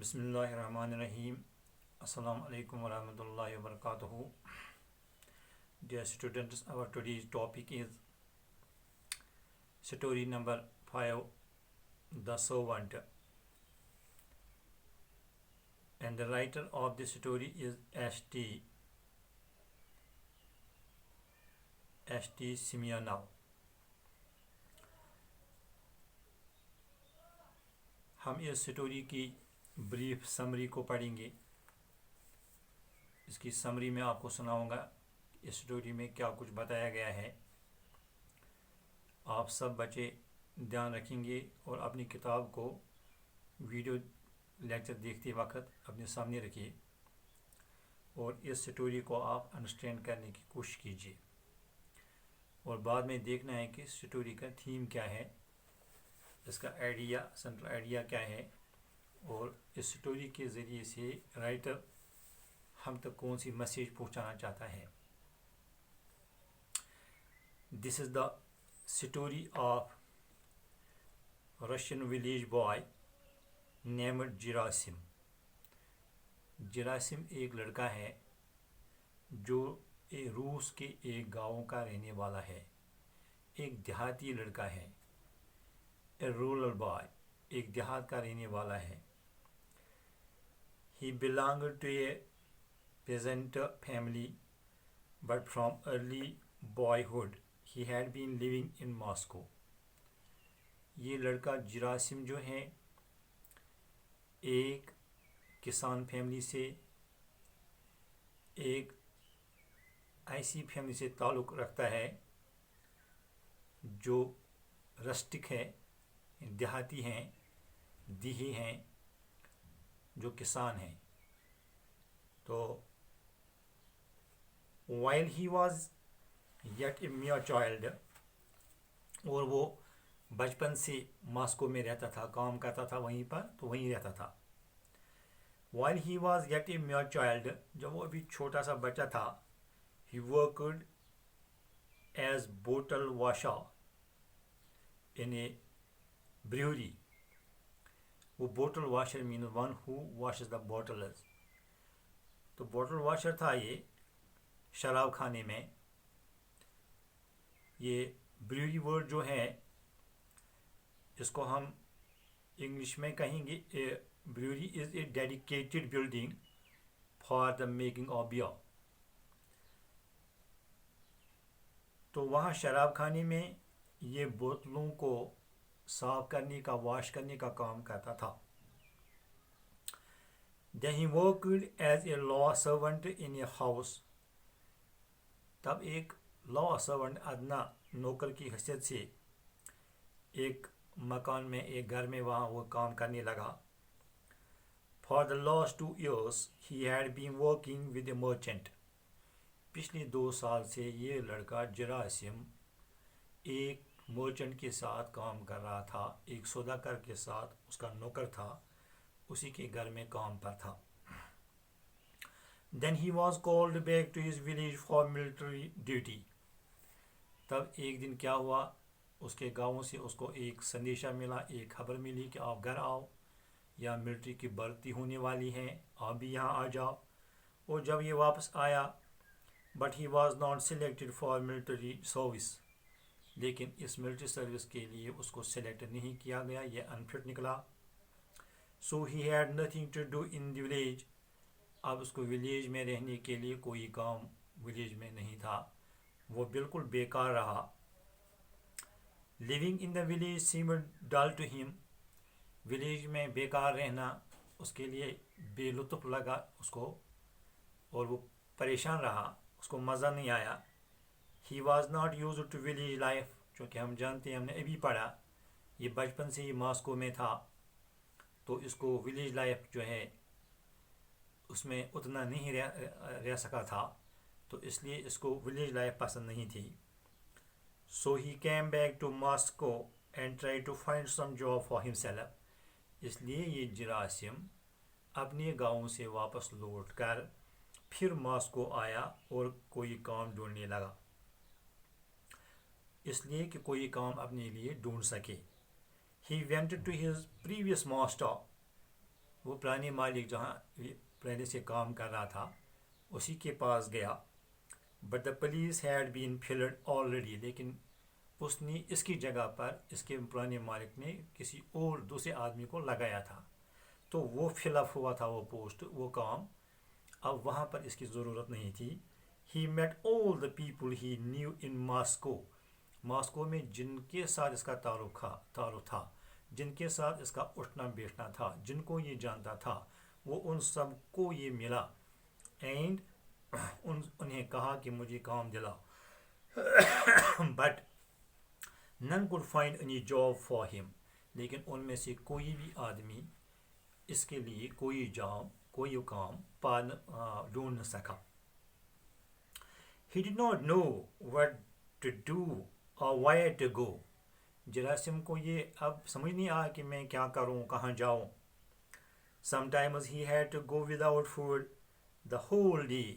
بسم اللہ الرحمن الرحیم. السلام علیکم ورحمۃ اللہ وبرکاتہ. Dear students, our today's topic is story number 5, The Servant. And the writer of the story is S.T. Simeonov. ہم اس سٹوری کی بریف سمری کو پڑھیں گے. اس کی سمری میں آپ کو سناؤں گا اس سٹوری میں کیا کچھ بتایا گیا ہے. آپ سب بچے دھیان رکھیں گے اور اپنی کتاب کو ویڈیو لیکچر دیکھتے وقت اپنے سامنے رکھیے اور اس سٹوری کو آپ انڈرسٹینڈ کرنے کی کوشش کیجیے اور بعد میں دیکھنا ہے کہ سٹوری کا تھیم کیا ہے, اس کا آئیڈیا, سینٹرل آئیڈیا کیا ہے اور اس سٹوری کے ذریعے سے رائٹر ہم تک کون سی میسیج پہنچانا چاہتا ہے. This is the story of Russian village boy named Gerasim. Gerasim ایک لڑکا ہے جو روس کے ایک گاؤں کا رہنے والا ہے, ایک دیہاتی لڑکا ہے. A rural boy, ایک دیہات کا رہنے والا ہے. He belonged to a peasant family, but from early boyhood he had been living in Moscow. یہ لڑکا جراثیم جو ہے ایک کسان فیملی سے, ایک ایسی فیملی سے تعلق رکھتا ہے جو رسٹک ہے, دیہاتی ہیں, دیہی ہیں, جو کسان ہیں. تو while he was yet a mere child, اور وہ بچپن سے ماسکو میں رہتا تھا, کام کرتا تھا وہیں پر, تو وہیں رہتا تھا. while he was yet a mere child, جب وہ ابھی چھوٹا سا بچہ تھا, he worked as bottle washer in a brewery. وہ bottle washer means one who washes the bottles. تو بوٹل واشر تھا یہ شراب خانے میں. یہ بریوری ورڈ جو ہے اس کو ہم انگلش میں کہیں گے, brewery is a dedicated building for the making of beer. تو وہاں شراب خانے میں یہ بوتلوں کو صاف کرنے کا, واش کرنے کا کام کرتا تھا. Then he worked as a law servant in a house. تب ایک law servant, ادنا نوکر کی حیثیت سے ایک مکان میں, ایک گھر میں وہاں وہ کام کرنے لگا. For the last 2 years he had been working with a merchant. پچھلے 2 سال سے یہ لڑکا جراثیم ایک مرچنٹ کے ساتھ کام کر رہا تھا, ایک سوداگر کے ساتھ اس کا نوکر تھا, اسی کے گھر میں کام پر تھا. Then he was called back to his village for military duty. تب ایک دن کیا ہوا, اس کے گاؤں سے اس کو ایک سندیشہ ملا, ایک خبر ملی کہ آپ گھر آؤ, یا ملٹری کی بھرتی ہونے والی ہے, آپ بھی یہاں آ جاؤ. اور جب یہ واپس آیا, but he was not selected for military service. لیکن اس ملٹری سروس کے لیے اس کو سلیکٹ نہیں کیا گیا, یہ انفٹ نکلا. So he had nothing to do in the village. اب اس کو ولیج میں رہنے کے لیے کوئی کام ولیج میں نہیں تھا, وہ بالکل بیکار رہا. Living in the village seemed dull to him. Village میں بیکار رہنا اس کے لیے بے لطف لگا اس کو, اور وہ پریشان رہا, اس کو مزہ نہیں آیا. He was not used to village life. چونکہ ہم جانتے ہیں, ہم نے ابھی پڑھا, یہ بچپن سے ہی ماسکو میں تھا, تو اس کو ولیج لائف جو ہے اس میں اتنا نہیں رہ سکا تھا, تو اس لیے اس کو ولیج لائف پسند نہیں تھی. So he came back to Moscow and tried to find some job for himself. اس لیے یہ جراثیم اپنے گاؤں سے واپس لوٹ کر پھر ماسکو آیا اور کوئی کام ڈھونڈنے لگا, اس لیے کہ کوئی کام اپنے لیے ڈھونڈ سکے. He went to his previous master وہ پرانے مالک جہاں پہلے سے کام کر رہا تھا اسی کے پاس گیا. But the police had been fled already, لیکن اس نے اس کی جگہ پر اس کے پرانے مالک نے کسی اور دوسرے آدمی کو لگایا تھا، تو وہ فل اپ ہوا تھا وہ پوسٹ، وہ کام. اب وہاں پر اس کی ضرورت نہیں تھی. He met all the people he knew in Moscow, Moscow میں جن کے ساتھ اس کا تعلق تھا، جن کے ساتھ اس کا اٹھنا بیٹھنا تھا، جن کو یہ جانتا تھا، وہ ان سب کو یہ ملا. اینڈ انہیں کہا کہ مجھے کام دلاؤ. But none could find any job for him، لیکن ان میں سے کوئی بھی آدمی اس کے لیے کوئی جاب، کوئی کام ڈھونڈ نہ سکا. He did not know what to do or where to go، جراثیم کو یہ اب سمجھ نہیں آیا کہ میں کیا کروں، کہاں جاؤں. Sometimes he had to go without food the whole day،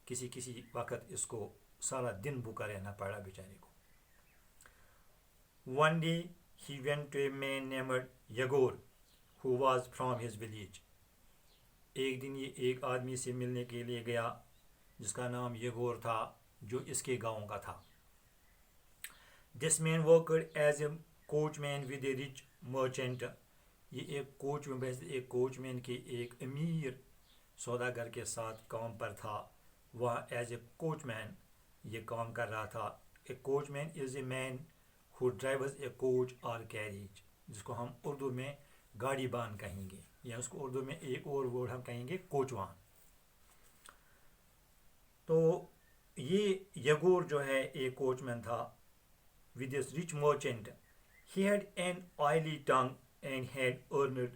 کسی وقت اس کو سارا دن بھوکا رہنا پڑا بیچارے کو. One day he went to a man named Yegor who was from his village، ایک دن یہ ایک آدمی سے ملنے کے لیے گیا جس کا نام یگور تھا، جو اس کے گاؤں کا تھا. This man worked as a coachman with a rich merchant، یہ ایک کوچ مین کے ایک امیر سوداگر کے ساتھ کام پر تھا. وہاں ایز اے کوچ مین یہ کام کر رہا تھا. A coachman is a man مین who drives a coach or carriage، جس کو ہم اردو میں گاڑی بان کہیں گے، یا اس کو اردو میں ایک اور ورڈ ہم کہیں گے کوچوان. تو یہ یگور جو ہے ایک کوچ مین تھا with this rich merchant. He had an oily tongue and had earned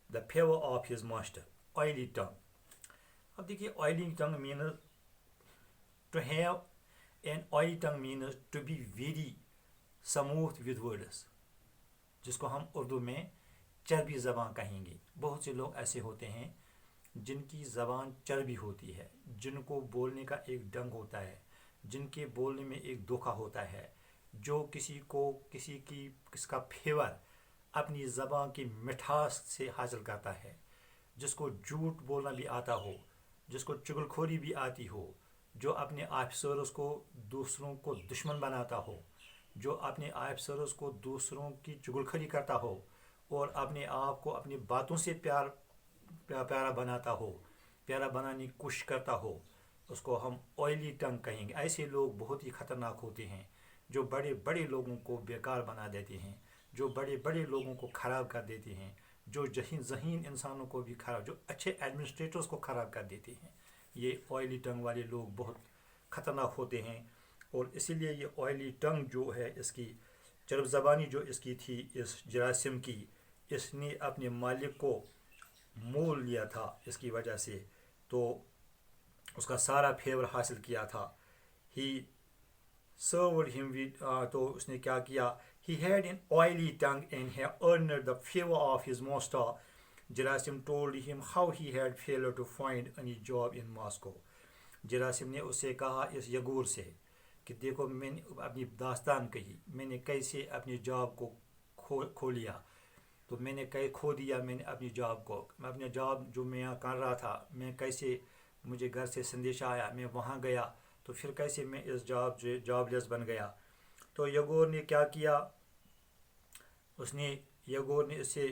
the favor of his master. Oily tongue. اب دیکھیے oily tongue means to have an oily tongue means to be very smooth with words، جس کو ہم اردو میں چربی زبان کہیں گے. بہت سے لوگ ایسے ہوتے ہیں جن کی زبان چربی ہوتی ہے، جن کو بولنے کا ایک ڈنگ ہوتا ہے، جن کے بولنے میں ایک دھوکہ ہوتا ہے، جو کس کا فیور اپنی زبان کی مٹھاس سے حاصل کرتا ہے، جس کو جھوٹ بولنا بھی آتا ہو، جس کو چغل خوری بھی آتی ہو، جو اپنے آفیسرز کو دوسروں کو دشمن بناتا ہو، جو اپنے آفیسرز کو دوسروں کی چغل خوری کرتا ہو اور اپنے آپ کو اپنی باتوں سے پیارا بناتا ہو، پیارا بنانے کی کوشش کرتا ہو، اس کو ہم آئلی ٹنگ کہیں گے. ایسے لوگ بہت ہی خطرناک ہوتے ہیں، جو بڑے بڑے لوگوں کو بیکار بنا دیتے ہیں، جو بڑے بڑے لوگوں کو خراب کر دیتے ہیں، جو ذہین انسانوں کو بھی خراب، جو اچھے ایڈمنسٹریٹرز کو خراب کر دیتے ہیں. یہ آئلی ٹنگ والے لوگ بہت خطرناک ہوتے ہیں. اور اسی لیے یہ آئلی ٹنگ جو ہے، اس کی چرب زبانی جو اس کی تھی، اس جراثیم کی، اس نے اپنے مالک کو مول لیا تھا اس کی وجہ سے، تو اس کا سارا فیور حاصل کیا تھا. ہی served him with تو اس نے کیا کیا. He had an oily tongue and had earned the favor of his master. جراثیم told him how he had failed to find any job in Moscow. جراثیم نے اس سے کہا، اس یگور سے، کہ دیکھو میں نے اپنی داستان کہی، میں نے کیسے اپنی جاب کو کھو لیا. تو میں نے کھو دیا میں نے اپنی جاب کو، میں اپنے جاب جو میں یہاں کر رہا تھا، میں کیسے، مجھے گھر سے سندیش آیا، میں وہاں گیا، تو پھر کیسے میں اس جاب لیس بن گیا. تو یگور نے کیا کیا، یگور نے اسے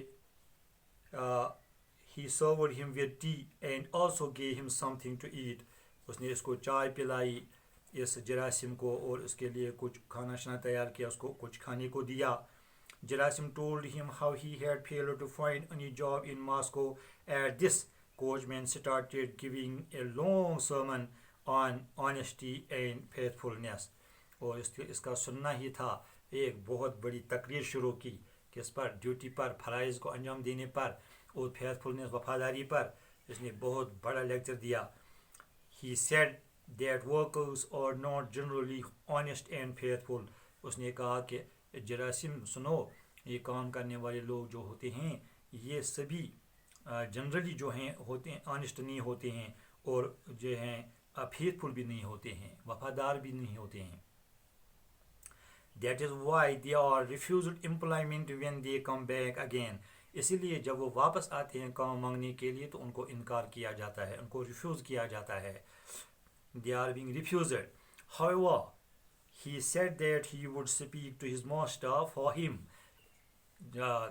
he served him with tea and also gave him something to eat. اس نے اس کو چائے پلائی اس جراثیم کو، اور اس کے لیے کچھ کھانا شانا تیار کیا، اس کو کچھ کھانے کو دیا. جراثیم told him how he had failed to find any job in Moscow. At this, coachman started giving a long sermon on honesty and faithfulness. اور اس کا سننا ہی تھا، ایک بہت بڑی تقریر شروع کی کہ اس پر ڈیوٹی پر، فرائض کو انجام دینے پر، اور فیتھفلنس وفاداری پر اس نے بہت بڑا لیکچر دیا. He said that workers are not generally honest and faithful. اس نے کہا کہ جراثیم سنو، یہ کام کرنے والے لوگ جو ہوتے ہیں یہ سبھی جنرلی جو ہیں ہوتے ہیں آنیسٹ نہیں ہوتے ہیں، اور جو ہیں فیتھفل بھی نہیں ہوتے ہیں، وفادار بھی نہیں ہوتے ہیں. That is why they are refused employment when they come back again. اسی لیے جب وہ واپس آتے ہیں کام مانگنے کے لیے تو ان کو انکار کیا جاتا ہے, ان کو ریفیوز کیا جاتا ہے. They are being refused. However, he said that he would speak to his master for him.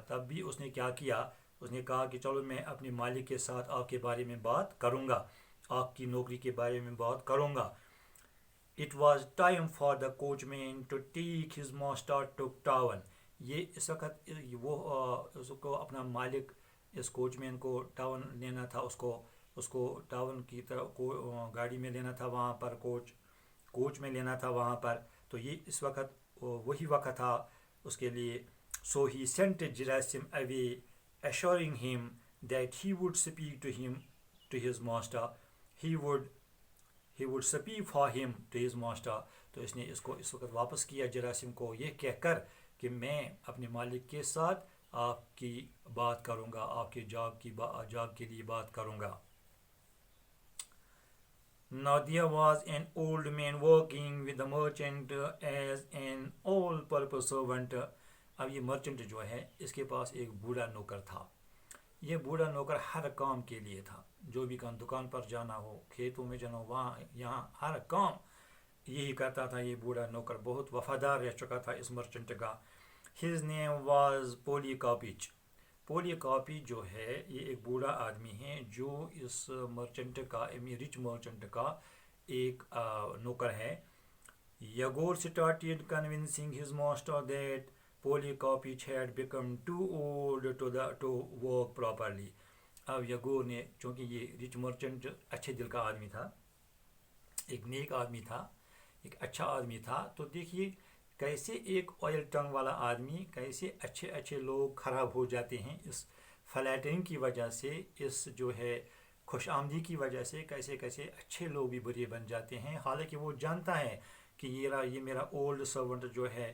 تب بھی اس نے کیا کیا, اس نے کہا کہ چلو میں اپنے مالک کے ساتھ آپ کے بارے میں بات کروں گا, آپ کی نوکری کے بارے میں بات کروں گا. It was time for the coachman to take his master to town. یہ اس وقت وہ اس کو اپنا مالک اس کوچ مین کو ٹاؤن لینا تھا, اس کو ٹاؤن کی طرف گاڑی میں لینا تھا, وہاں پر کوچ میں لینا تھا وہاں پر. تو یہ اس وقت وہی وقت تھا اس کے لیے. So he sent Gerasim away, assuring him that he would speak to him, to his master. He would speak for him to his master. تو اس نے اس کو اس وقت واپس کیا جراثیم کو یہ کہہ کر کہ میں اپنے مالک کے ساتھ آپ کی بات کروں گا, آپ کے جاب کے لیے بات کروں گا. Now there was an old man working with the merchant as an all-purpose servant. اب یہ مرچنٹ جو ہے اس کے پاس ایک بوڑھا نوکر تھا. یہ بوڑھا نوکر ہر کام کے لیے تھا, جو بھی کام, دکان پر جانا ہو, کھیتوں میں جانا ہو, وہاں یہاں ہر کام یہی کرتا تھا. یہ بوڑھا نوکر بہت وفادار رہ چکا تھا اس مرچنٹ کا. His name was Polycarpich. پولیکارپی جو ہے یہ ایک بوڑھا آدمی ہے جو اس مرچنٹ کا, رچ مرچنٹ کا ایک نوکر ہے. Yegor started convincing his master that Polycarpich had become too old to work properly. اب یگور نے, چونکہ یہ رچ مرچنٹ اچھے دل کا آدمی تھا, ایک نیک آدمی تھا, ایک اچھا آدمی تھا, تو دیکھیے کیسے ایک آئل ٹنگ والا آدمی, کیسے اچھے لوگ خراب ہو جاتے ہیں اس فلیٹرنگ کی وجہ سے, اس جو ہے خوش آمدی کی وجہ سے, کیسے اچھے لوگ بھی برے بن جاتے ہیں. حالانکہ وہ جانتا ہے کہ یہ میرا اولڈ سرونٹ جو ہے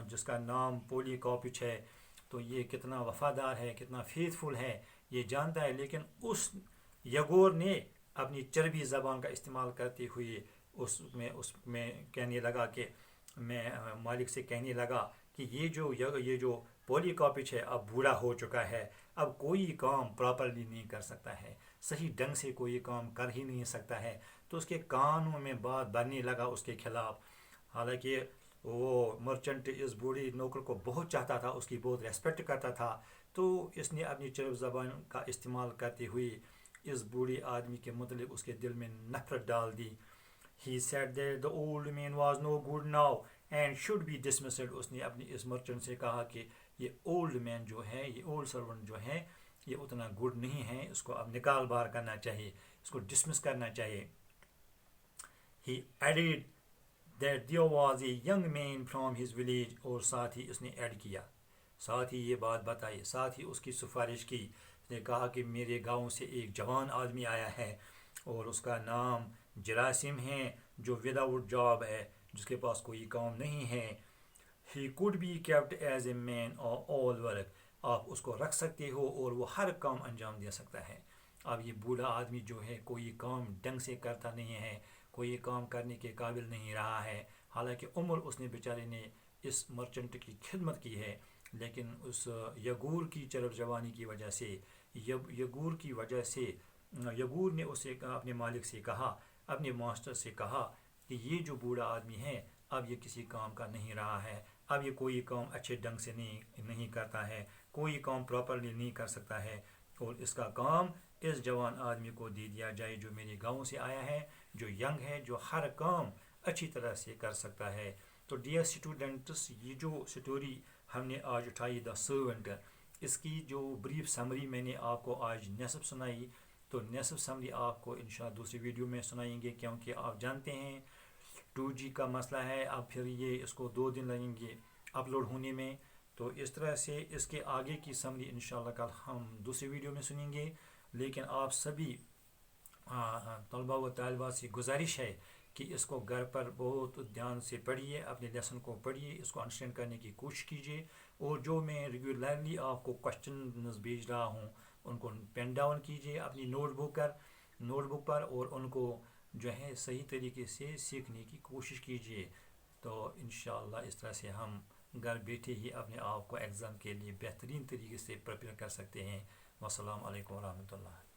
جس کا نام پولیکارپچ ہے, تو یہ کتنا وفادار ہے, کتنا فیتھفل ہے, یہ جانتا ہے. لیکن اس یگور نے اپنی چربی زبان کا استعمال کرتے ہوئے اس میں کہنے لگا کہ میں مالک سے کہنے لگا کہ یہ جو پولیکارپچ ہے اب بوڑھا ہو چکا ہے, اب کوئی کام پراپرلی نہیں کر سکتا ہے, صحیح ڈھنگ سے کوئی کام کر ہی نہیں سکتا ہے. تو اس کے کانوں میں بات بھرنے لگا اس کے خلاف. حالانکہ وہ مرچنٹ اس بوڑھے نوکر کو بہت چاہتا تھا, اس کی بہت ریسپیکٹ کرتا تھا. تو اس نے اپنی چرب زبان کا استعمال کرتے ہوئے اس بوڑھے آدمی کے متعلق اس کے دل میں نفرت ڈال دی. He said that the old man was no good now and should be dismissed. اس نے اپنی اس مرچنٹ سے کہا کہ یہ اولڈ مین جو ہے, یہ اولڈ سرونٹ جو ہے, یہ اتنا گڈ نہیں ہے, اس کو اب نکال باہر کرنا چاہیے, اس کو ڈسمس کرنا چاہیے. He added that there was a young man from his village. اور ساتھ ہی اس نے ایڈ کیا, ساتھ ہی یہ بات بتائی, ساتھ ہی اس کی سفارش کی. اس نے کہا کہ میرے گاؤں سے ایک جوان آدمی آیا ہے اور اس کا نام جراثیم ہے, جو وداؤٹ جاب ہے, جس کے پاس کوئی کام نہیں ہے. He could be kept as a man of all work. آپ اس کو رکھ سکتے ہو اور وہ ہر کام انجام دے سکتا ہے. اب یہ بوڑھا آدمی جو ہے کوئی کام ڈھنگ سے کرتا نہیں ہے, کوئی کام کرنے کے قابل نہیں رہا ہے. حالانکہ عمر اس نے بیچارے نے اس مرچنٹ کی خدمت کی ہے, لیکن اس یگور کی چرب جوانی کی وجہ سے, یگور نے اسے اپنے مالک سے کہا, اپنے ماسٹر سے کہا کہ یہ جو بوڑھا آدمی ہے اب یہ کسی کام کا نہیں رہا ہے, اب یہ کوئی کام اچھے ڈھنگ سے نہیں کرتا ہے, کوئی کام پراپرلی نہیں کر سکتا ہے, اور اس کا کام اس جوان آدمی کو دے دیا جائے جو میرے گاؤں سے آیا ہے, جو ینگ ہے, جو ہر کام اچھی طرح سے کر سکتا ہے. تو ڈیئر اسٹوڈنٹس, یہ جو سٹوری ہم نے آج اٹھائی دا سرونٹ, اس کی جو بریف سمری میں نے آپ کو آج نصف سنائی, تو نصف سمری آپ کو انشاءاللہ دوسری ویڈیو میں سنائیں گے, کیونکہ آپ جانتے ہیں 2G کا مسئلہ ہے, اب پھر یہ اس کو 2 دن لگیں گے اپلوڈ ہونے میں. تو اس طرح سے اس کے آگے کی سمری انشاءاللہ کل ہم دوسری ویڈیو میں سنیں گے. لیکن آپ سبھی طلبہ و طالبات سے گزارش ہے کہ اس کو گھر پر بہت دھیان سے پڑھیے, اپنے لیسن کو پڑھیے, اس کو انڈرسٹینڈ کرنے کی کوشش کیجیے, اور جو میں ریگولرلی آپ کو کوشچنز بھیج رہا ہوں ان کو پین ڈاؤن کیجیے اپنی نوٹ بک پر, اور ان کو جو ہے صحیح طریقے سے سیکھنے کی کوشش کیجیے. تو انشاءاللہ اس طرح سے ہم گھر بیٹھے ہی اپنے آپ کو ایگزام کے لیے بہترین طریقے سے پریپیئر کر سکتے ہیں۔ والسلام علیکم ورحمۃ اللہ۔